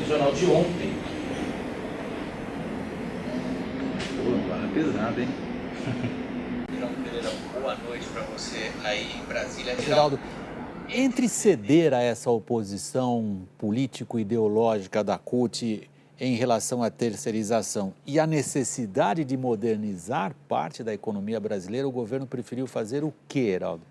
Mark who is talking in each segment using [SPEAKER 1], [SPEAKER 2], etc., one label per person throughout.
[SPEAKER 1] jornal de ontem.
[SPEAKER 2] Pô, barra pesada, hein?
[SPEAKER 1] Geraldo Pereira, boa noite para você aí em Brasília.
[SPEAKER 3] Geraldo, entre ceder a essa oposição político-ideológica da CUT em relação à terceirização e a necessidade de modernizar parte da economia brasileira, o governo preferiu fazer o quê, Geraldo?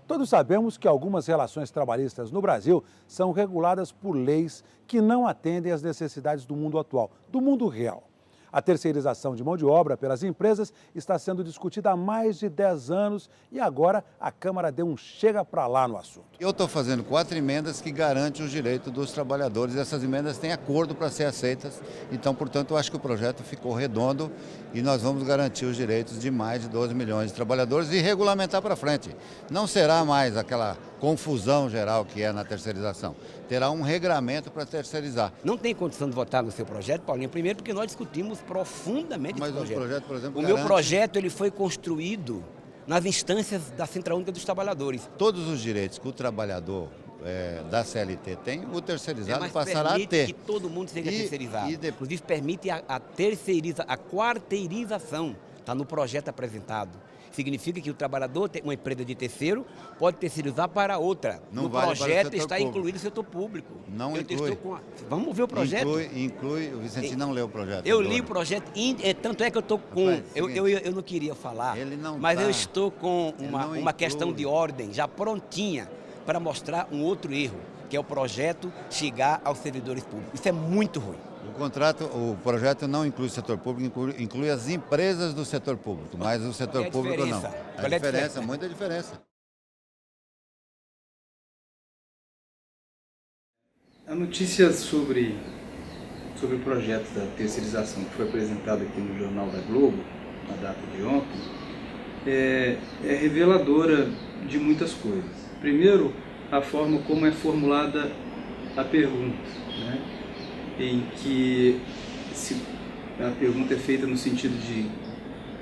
[SPEAKER 4] Todos sabemos que algumas relações trabalhistas no Brasil são reguladas por leis que não atendem às necessidades do mundo atual, do mundo real. A terceirização de mão de obra pelas empresas está sendo discutida há mais de 10 anos e agora a Câmara deu um chega para lá no assunto.
[SPEAKER 5] Eu estou fazendo 4 emendas que garantem os direitos dos trabalhadores. Essas emendas têm acordo para ser aceitas, então, portanto, eu acho que o projeto ficou redondo e nós vamos garantir os direitos de mais de 12 milhões de trabalhadores e regulamentar para frente. Não será mais aquela confusão geral que é na terceirização. Terá um regramento para terceirizar.
[SPEAKER 6] Não tem condição de votar no seu projeto, Paulinho, primeiro porque nós discutimos profundamente esse projeto.
[SPEAKER 5] Mas o projeto, por exemplo,
[SPEAKER 6] o meu projeto ele foi construído nas instâncias da Central Única dos Trabalhadores.
[SPEAKER 5] Todos os direitos que o trabalhador da CLT tem, o terceirizado passará a ter.
[SPEAKER 6] Que todo mundo seja terceirizado. Inclusive permite a quarteirização, está no projeto apresentado. Significa que o trabalhador, uma empresa de terceiro, pode terceirizar para outra. No projeto está incluído o setor público.
[SPEAKER 5] Não inclui.
[SPEAKER 6] Vamos ver o projeto?
[SPEAKER 5] Inclui. O Vicente não leu o projeto.
[SPEAKER 6] Eu li o projeto, tanto é que eu estou com... Eu não queria falar, mas eu estou com uma questão de ordem já prontinha para mostrar um outro erro, que é o projeto chegar aos servidores públicos. Isso é muito ruim.
[SPEAKER 5] O projeto não inclui o setor público, inclui as empresas do setor público, mas o setor público não.
[SPEAKER 6] Qual é a diferença?
[SPEAKER 5] Muita diferença.
[SPEAKER 2] A notícia sobre o projeto da terceirização que foi apresentado aqui no Jornal da Globo, na data de ontem, é reveladora de muitas coisas. Primeiro, a forma como é formulada a pergunta, né? Em que a pergunta é feita no sentido de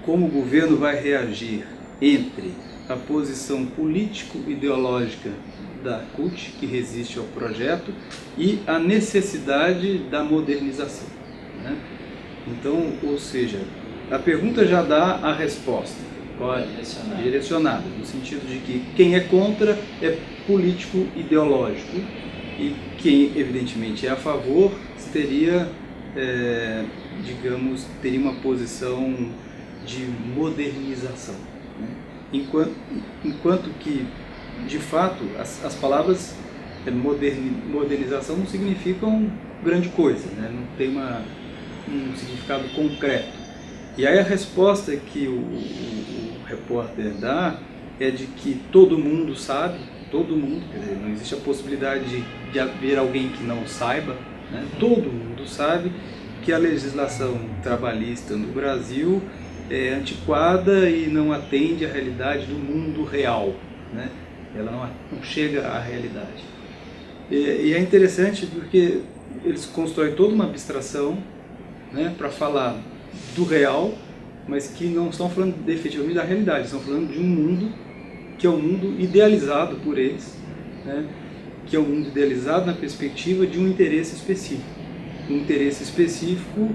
[SPEAKER 2] como o governo vai reagir entre a posição político-ideológica da CUT, que resiste ao projeto, e a necessidade da modernização, né? Então, ou seja, a pergunta já dá a resposta direcionada, no sentido de que quem é contra é político-ideológico e quem, evidentemente, é a favor teria, teria uma posição de modernização, né? Enquanto que, de fato, as palavras modernização não significam grande coisa, né? Não tem um significado concreto. E aí a resposta que o repórter dá é de que todo mundo sabe, todo mundo, quer dizer, não existe a possibilidade de haver alguém que não saiba, né? Todo mundo sabe que a legislação trabalhista no Brasil é antiquada e não atende à realidade do mundo real, né? Ela não chega à realidade. E é interessante porque eles constroem toda uma abstração, né, para falar do real, mas que não estão falando efetivamente da realidade, estão falando de um mundo que é um mundo idealizado por eles, né? Que é um mundo idealizado na perspectiva de um interesse específico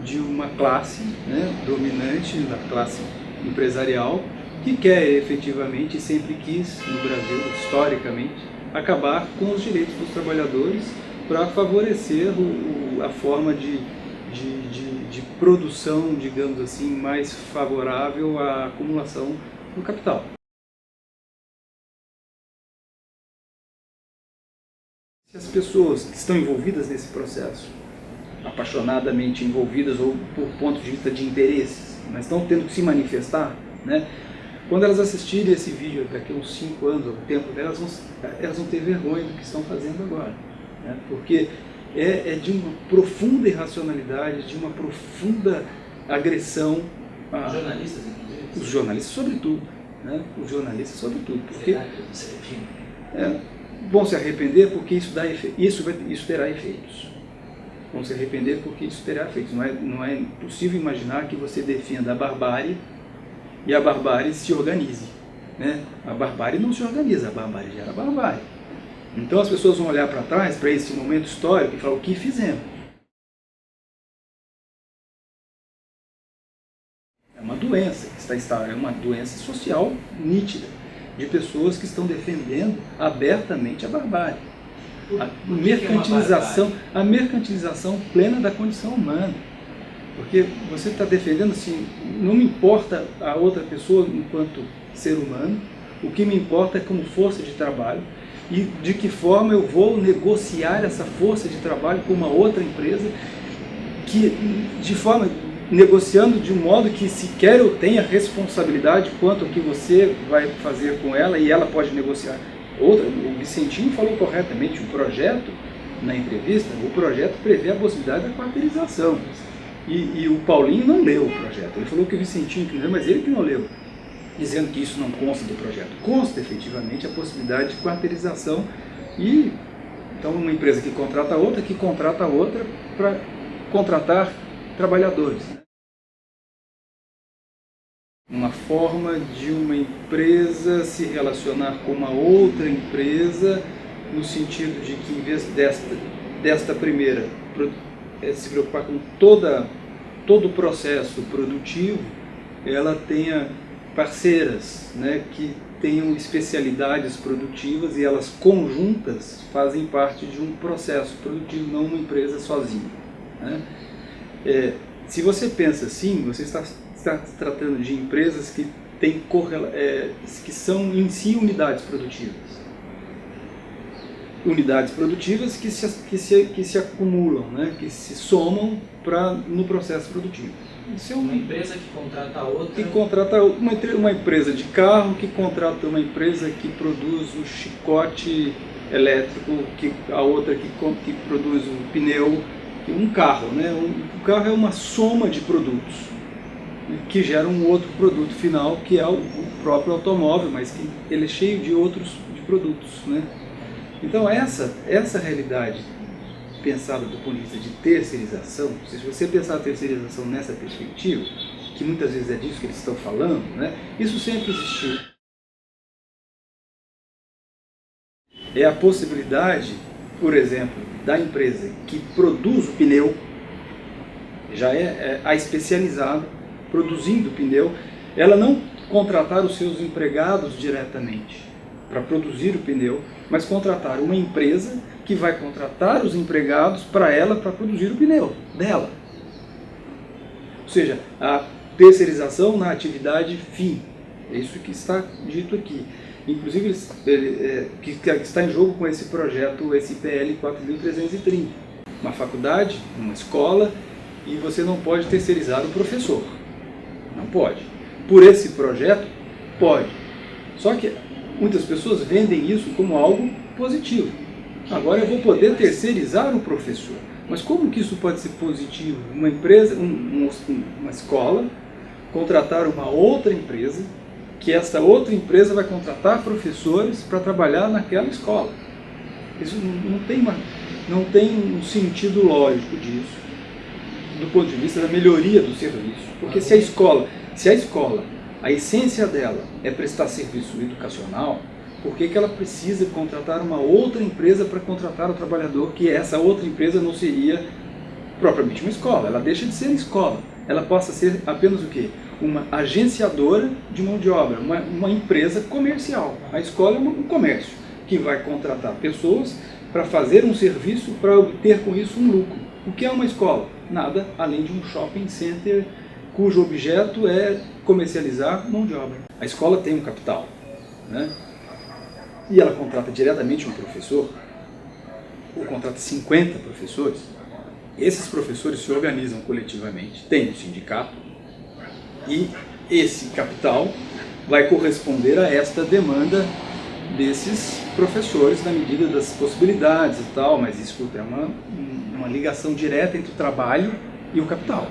[SPEAKER 2] de uma classe, né, dominante, da classe empresarial, que quer efetivamente, e sempre quis no Brasil, historicamente, acabar com os direitos dos trabalhadores para favorecer a forma de produção, digamos assim, mais favorável à acumulação do capital. Se as pessoas que estão envolvidas nesse processo, apaixonadamente envolvidas ou por ponto de vista de interesses, mas estão tendo que se manifestar, né? Quando elas assistirem esse vídeo daqui a uns 5 anos, o tempo delas, elas vão ter vergonha do que estão fazendo agora, né? Porque é de uma profunda irracionalidade, de uma profunda agressão.
[SPEAKER 1] Os jornalistas, inclusive?
[SPEAKER 2] Os jornalistas, sobretudo, né? Os jornalistas, sobretudo. Porque vão se arrepender porque isso terá efeitos. Vão se arrepender porque isso terá efeitos. Não é possível imaginar que você defenda a barbárie e a barbárie se organize, né? A barbárie não se organiza, a barbárie gera barbárie. Então as pessoas vão olhar para trás, para esse momento histórico, e falar: o que fizemos? doença que está instalada, é uma doença social nítida, de pessoas que estão defendendo abertamente a barbárie. A mercantilização plena da condição humana. Porque você está defendendo assim, não me importa a outra pessoa enquanto ser humano, o que me importa é como força de trabalho e de que forma eu vou negociar essa força de trabalho com uma outra empresa, negociando de um modo que sequer eu tenha responsabilidade quanto ao que você vai fazer com ela e ela pode negociar. O Vicentinho falou corretamente, o projeto, na entrevista, o projeto prevê a possibilidade da quarteirização. E o Paulinho não leu o projeto. Ele falou que o Vicentinho que leu, mas ele que não leu, dizendo que isso não consta do projeto. Consta efetivamente a possibilidade de quarteirização e então uma empresa que contrata outra para contratar trabalhadores. Uma forma de uma empresa se relacionar com uma outra empresa no sentido de que em vez desta primeira se preocupar com todo o processo produtivo, ela tenha parceiras, né, que tenham especialidades produtivas e elas conjuntas fazem parte de um processo produtivo, não uma empresa sozinha, né? Se você pensa assim, você está tratando de empresas que que são em si unidades produtivas. Unidades produtivas que se acumulam, né, que se somam no processo produtivo.
[SPEAKER 7] Isso é uma empresa que contrata outra.
[SPEAKER 2] Que contrata uma empresa de carro que contrata uma empresa que produz o chicote elétrico, a outra que produz o pneu, um carro, né? O carro é uma soma de produtos que gera um outro produto final, que é o próprio automóvel, mas que ele é cheio de outros produtos, né? Então essa realidade pensada do ponto de vista de terceirização, se você pensar a terceirização nessa perspectiva, que muitas vezes é disso que eles estão falando, né? Isso sempre existiu. É a possibilidade, por exemplo, da empresa que produz o pneu, já é a especializada, produzindo o pneu, ela não contratar os seus empregados diretamente para produzir o pneu, mas contratar uma empresa que vai contratar os empregados para produzir o pneu dela. Ou seja, a terceirização na atividade fim. É isso que está dito aqui. Inclusive, que está em jogo com esse projeto, esse PL 4.330. Uma faculdade, uma escola, e você não pode terceirizar o professor. Não pode. Por esse projeto, pode. Só que muitas pessoas vendem isso como algo positivo. Agora eu vou poder terceirizar o professor. Mas como que isso pode ser positivo? Uma empresa, uma escola, contratar uma outra empresa, que essa outra empresa vai contratar professores para trabalhar naquela escola. Isso não tem um sentido lógico disso, do ponto de vista da melhoria do serviço. Porque se a escola, a essência dela é prestar serviço educacional, por que ela precisa contratar uma outra empresa para contratar o trabalhador, que essa outra empresa não seria propriamente uma escola? Ela deixa de ser escola. Ela passa a ser apenas o quê? Uma agenciadora de mão de obra, uma empresa comercial. A escola é um comércio que vai contratar pessoas para fazer um serviço para obter com isso um lucro. O que é uma escola? Nada além de um shopping center cujo objeto é comercializar mão de obra. A escola tem um capital, né? E ela contrata diretamente um professor, ou contrata 50 professores. Esses professores se organizam coletivamente, tem um sindicato, e esse capital vai corresponder a esta demanda desses professores na medida das possibilidades e tal, mas isso é uma ligação direta entre o trabalho e o capital.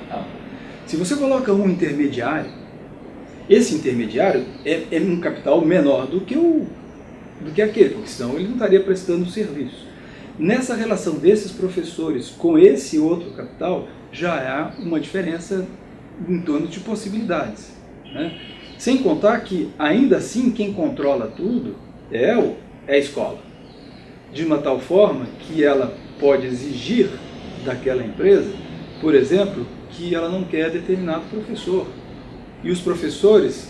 [SPEAKER 2] Se você coloca um intermediário, esse intermediário é um capital menor do que aquele, porque senão ele não estaria prestando serviço. Nessa relação desses professores com esse outro capital, já há uma diferença em torno de possibilidades, né? Sem contar que, ainda assim, quem controla tudo é a escola, de uma tal forma que ela pode exigir daquela empresa, por exemplo, que ela não quer determinado professor. E os professores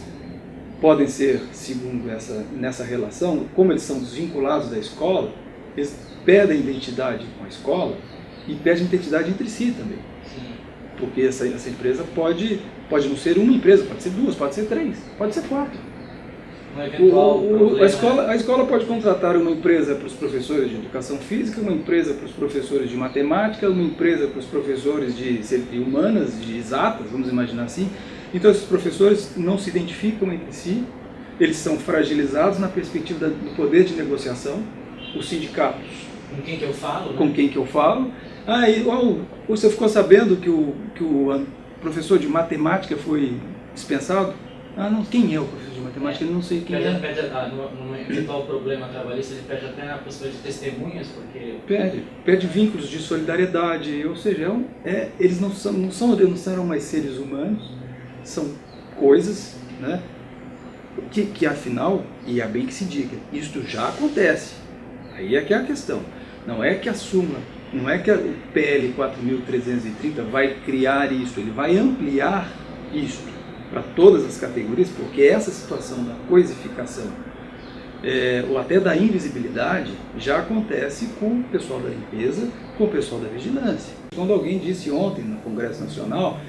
[SPEAKER 2] podem ser, segundo nessa relação, como eles são desvinculados da escola, eles perdem identidade com a escola e perdem identidade entre si também.
[SPEAKER 7] Sim.
[SPEAKER 2] Porque essa empresa pode não ser uma empresa, pode ser duas, pode ser três, pode ser quatro. A escola pode contratar uma empresa para os professores de educação física, uma empresa para os professores de matemática, uma empresa para os professores de humanas, de exatas, vamos imaginar assim. Então esses professores não se identificam entre si, eles são fragilizados na perspectiva do poder de negociação, os sindicatos.
[SPEAKER 7] Com quem que eu falo? Né?
[SPEAKER 2] Com quem que eu falo. Você ficou sabendo que o professor de matemática foi dispensado? Não, quem é o professor de matemática? Eu não sei quem é.
[SPEAKER 7] No eventual problema trabalhista, ele pede até a possibilidade de testemunhas, porque...
[SPEAKER 2] Pede vínculos de solidariedade, ou seja, eles não denunciaram mais seres humanos, são coisas, né, que afinal, e é bem que se diga, isto já acontece. Aí é que é a questão. Não é que a súmula, não é que o PL 4.330 vai criar isso, ele vai ampliar isto para todas as categorias, porque essa situação da coisificação ou até da invisibilidade já acontece com o pessoal da limpeza, com o pessoal da vigilância. Quando alguém disse ontem no Congresso Nacional,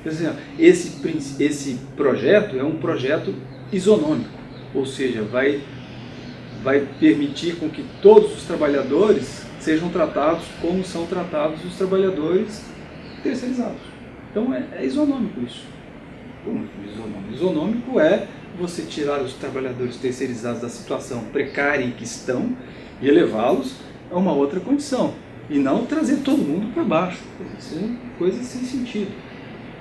[SPEAKER 2] assim, esse projeto é um projeto isonômico, ou seja, vai permitir com que todos os trabalhadores sejam tratados como são tratados os trabalhadores terceirizados. Então é isonômico isso. Isonômico é você tirar os trabalhadores terceirizados da situação precária em que estão e elevá-los a uma outra condição. E não trazer todo mundo para baixo. Isso é coisa sem sentido.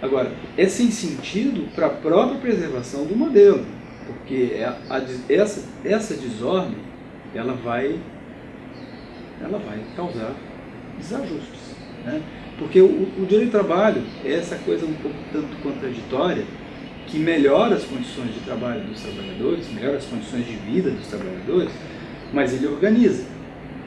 [SPEAKER 2] Agora, é sem sentido para a própria preservação do modelo, porque essa desordem ela vai causar desajustes, né? Porque o direito do trabalho é essa coisa um pouco tanto contraditória que melhora as condições de trabalho dos trabalhadores, melhora as condições de vida dos trabalhadores, mas ele organiza,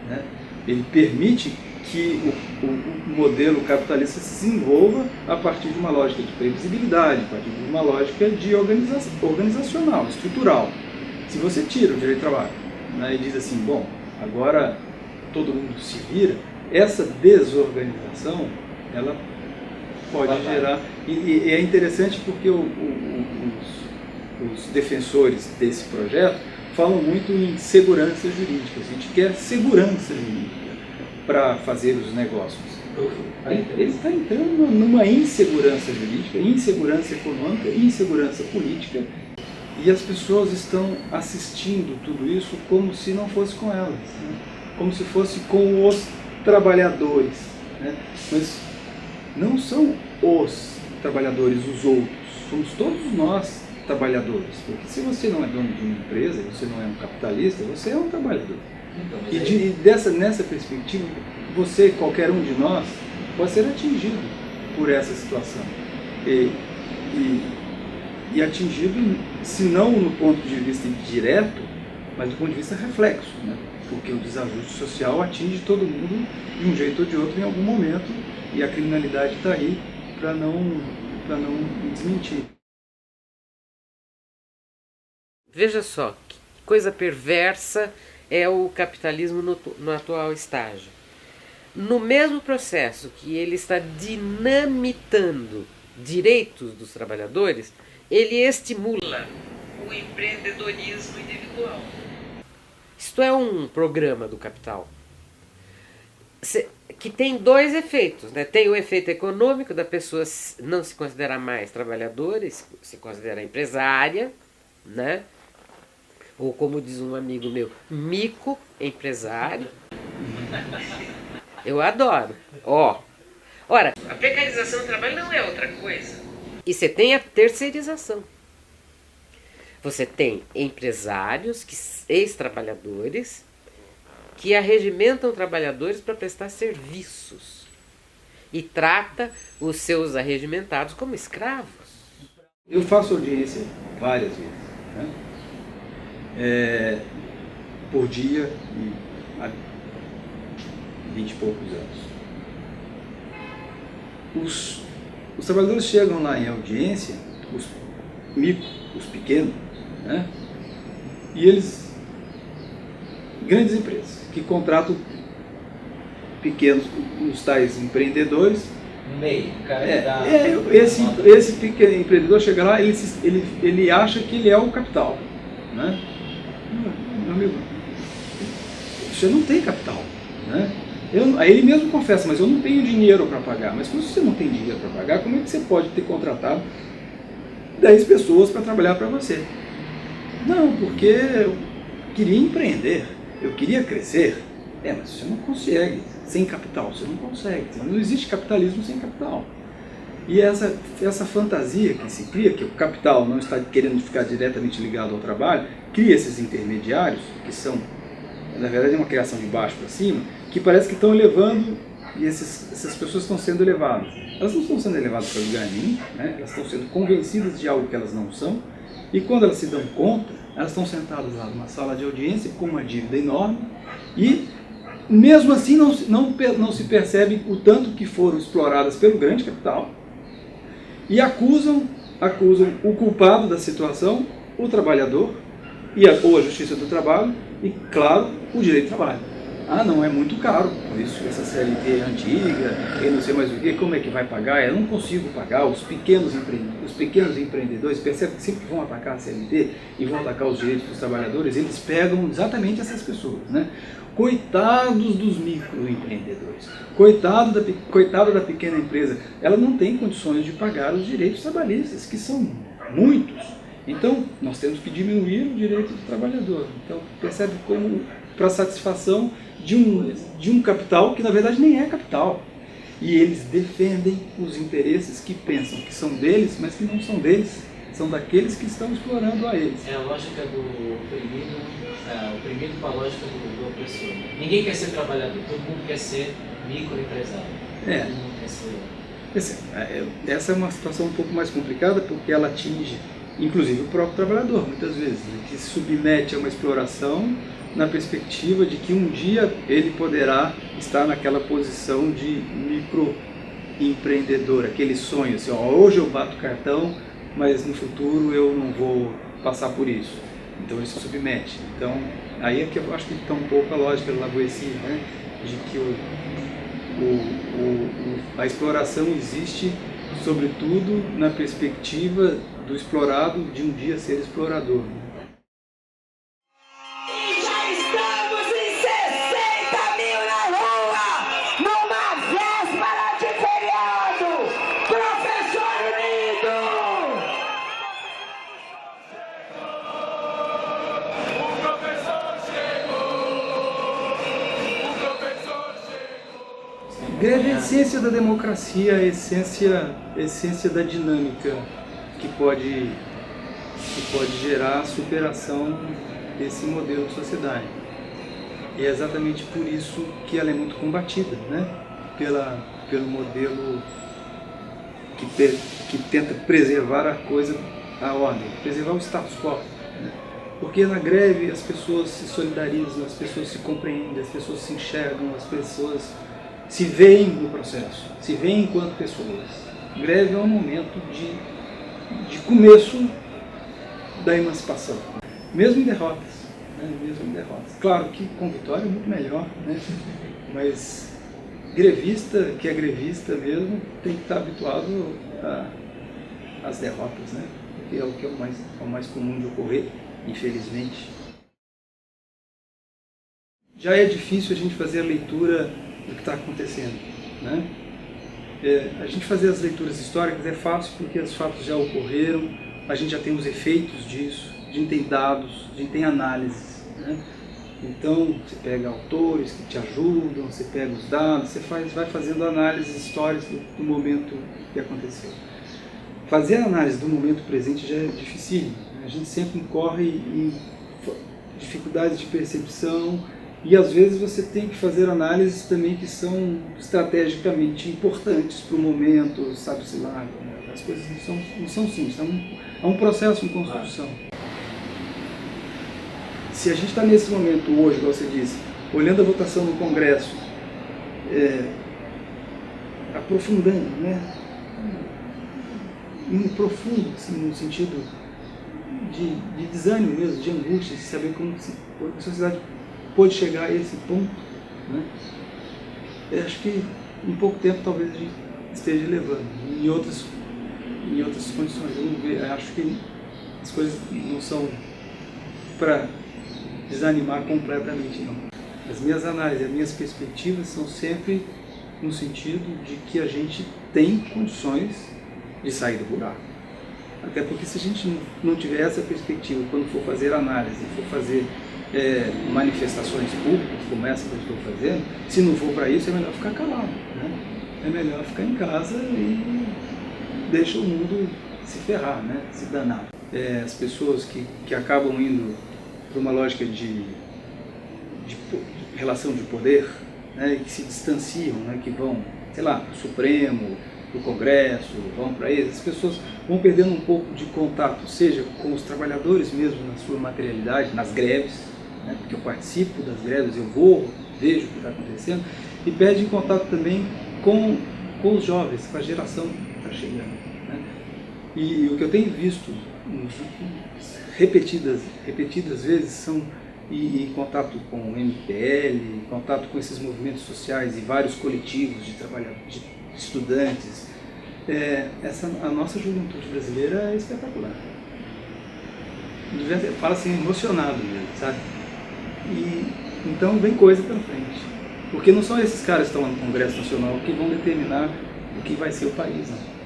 [SPEAKER 2] né? Ele permite que o modelo capitalista se desenvolva a partir de uma lógica de previsibilidade, a partir de uma lógica de organizacional, estrutural. Se você tira o direito do trabalho, né, e diz assim, bom, agora todo mundo se vira, essa desorganização, ela pode gerar... E é interessante porque os defensores desse projeto falam muito em segurança jurídica. A gente quer segurança jurídica para fazer os negócios. Ele está entrando numa insegurança jurídica, insegurança econômica, insegurança política, e as pessoas estão assistindo tudo isso como se não fosse com elas, né? Como se fosse com os trabalhadores, né? Mas não são os trabalhadores, os outros, somos todos nós trabalhadores, porque se você não é dono de uma empresa, você não é um capitalista, você é um trabalhador. Então, nessa perspectiva, você, qualquer um de nós, pode ser atingido por essa situação. E atingido, se não no ponto de vista direto, mas do ponto de vista reflexo, né? Porque o desajuste social atinge todo mundo de um jeito ou de outro em algum momento, e a criminalidade está aí para não desmentir.
[SPEAKER 8] Veja só, que coisa perversa é o capitalismo no atual estágio. No mesmo processo que ele está dinamitando direitos dos trabalhadores, ele estimula o empreendedorismo individual. Isto é um programa do capital que tem dois efeitos, né? Tem o efeito econômico da pessoa não se considerar mais trabalhadora, se considerar empresária, né? Ou como diz um amigo meu, microempresário. Eu adoro. Ora, a precarização do trabalho não é outra coisa. E você tem a terceirização. Você tem empresários, ex-trabalhadores, que arregimentam trabalhadores para prestar serviços e trata os seus arregimentados como escravos.
[SPEAKER 2] Eu faço audiência várias vezes, né? Por dia e há 20 e poucos anos. Os trabalhadores chegam lá em audiência, micro, os pequenos, né? E eles, grandes empresas, que contratam pequenos, os tais empreendedores.
[SPEAKER 7] Meio, cara.
[SPEAKER 2] Esse pequeno empreendedor chega lá, ele acha que ele é o capital, né? Meu amigo, você não tem capital, né? Aí ele mesmo confessa, mas eu não tenho dinheiro para pagar. Mas se você não tem dinheiro para pagar, como é que você pode ter contratado 10 pessoas para trabalhar para você? Não, porque eu queria empreender, eu queria crescer. Mas você não consegue sem capital, você não consegue. Não existe capitalismo sem capital. E essa fantasia que se cria, que o capital não está querendo ficar diretamente ligado ao trabalho, cria esses intermediários, que são, na verdade, uma criação de baixo para cima, que parece que estão elevando, e essas pessoas estão sendo elevadas. Elas não estão sendo elevadas para lugar nenhum, né? Elas estão sendo convencidas de algo que elas não são, e quando elas se dão conta, elas estão sentadas lá numa sala de audiência com uma dívida enorme, e mesmo assim não se percebe o tanto que foram exploradas pelo grande capital, e acusam o culpado da situação, o trabalhador, ou a justiça do trabalho, e, claro, o direito do trabalho. Não, é muito caro, por isso essa CLT é antiga, eu não sei mais o que, como é que vai pagar, eu não consigo pagar. Os pequenos empreendedores percebem que sempre que vão atacar a CLT e vão atacar os direitos dos trabalhadores, eles pegam exatamente essas pessoas, né? Coitados dos microempreendedores, coitado da pequena empresa, ela não tem condições de pagar os direitos trabalhistas, que são muitos. Então, nós temos que diminuir o direito do trabalhador. Então, percebe como, para satisfação de um capital que na verdade nem é capital. E eles defendem os interesses que pensam que são deles, mas que não são deles, são daqueles que estão explorando a eles.
[SPEAKER 7] É a lógica do oprimido com a lógica do opressor. Ninguém quer ser trabalhador, todo mundo quer ser microempresário. Todo mundo quer ser...
[SPEAKER 2] Essa é uma situação um pouco mais complicada, porque ela atinge inclusive o próprio trabalhador, muitas vezes, né, que se submete a uma exploração na perspectiva de que um dia ele poderá estar naquela posição de microempreendedor, aquele sonho, assim, hoje eu bato cartão, mas no futuro eu não vou passar por isso. Então ele se submete. Então, aí é que eu acho que está um pouco a lógica do Lavoisier, né, de que a exploração existe, sobretudo, na perspectiva do explorado de um dia ser explorador.
[SPEAKER 9] E já estamos em 60 mil na rua, numa véspera de feriado, professor unido! O professor chegou!
[SPEAKER 2] Greve é a essência da democracia, a essência da dinâmica que pode gerar a superação desse modelo de sociedade. E é exatamente por isso que ela é muito combatida, né? Pelo modelo que tenta preservar a ordem, preservar o status quo. Né? Porque na greve as pessoas se solidarizam, as pessoas se compreendem, as pessoas se enxergam, as pessoas se veem no processo, se veem enquanto pessoas. Greve é um momento de começo da emancipação, mesmo em derrotas, né? Mesmo em derrotas. Claro que com vitória é muito melhor, né? Mas grevista, que é grevista mesmo, tem que estar habituado às derrotas, né? Porque é o que é o mais comum de ocorrer, infelizmente. Já é difícil a gente fazer a leitura do que está acontecendo, né? A gente fazer as leituras históricas é fácil porque os fatos já ocorreram, a gente já tem os efeitos disso, a gente tem dados, a gente tem análises, né? Então você pega autores que te ajudam, você pega os dados, você vai fazendo análises históricas do momento que aconteceu. Fazer a análise do momento presente já é difícil, né? A gente sempre incorre em dificuldades de percepção, e às vezes você tem que fazer análises também que são estrategicamente importantes para o momento, sabe-se lá, as coisas não são simples, é um processo em construção. Se a gente está nesse momento hoje, como você disse, olhando a votação no Congresso, aprofundando, né, indo profundo, assim, no sentido de desânimo mesmo, de angústia, de saber como a sociedade pôde chegar a esse ponto, né? Eu acho que em pouco tempo talvez a gente esteja levando, em outras condições. Eu acho que as coisas não são para desanimar completamente, não. As minhas análises, as minhas perspectivas são sempre no sentido de que a gente tem condições de sair do buraco. Até porque se a gente não tiver essa perspectiva, quando for fazer análise, for fazer manifestações públicas, como essa que eu estou fazendo, se não for para isso, é melhor ficar calado, né? É melhor ficar em casa e deixa o mundo se ferrar, né? Se danar. As pessoas que acabam indo para uma lógica de relação de poder, né? Que se distanciam, né? Que vão, sei lá, para o Supremo, para o Congresso, vão para eles, as pessoas vão perdendo um pouco de contato, seja com os trabalhadores mesmo na sua materialidade, nas greves, né? Porque eu participo das greves, eu vou, vejo o que está acontecendo, e perde contato também com os jovens, com a geração que está chegando, né? E o que eu tenho visto repetidas vezes são em contato com o MPL, em contato com esses movimentos sociais e vários coletivos de trabalhadores, de estudantes. A nossa juventude brasileira é espetacular. Fala assim, emocionado mesmo, sabe? E então vem coisa pela frente. Porque não são esses caras que estão lá no Congresso Nacional que vão determinar o que vai ser o país, não.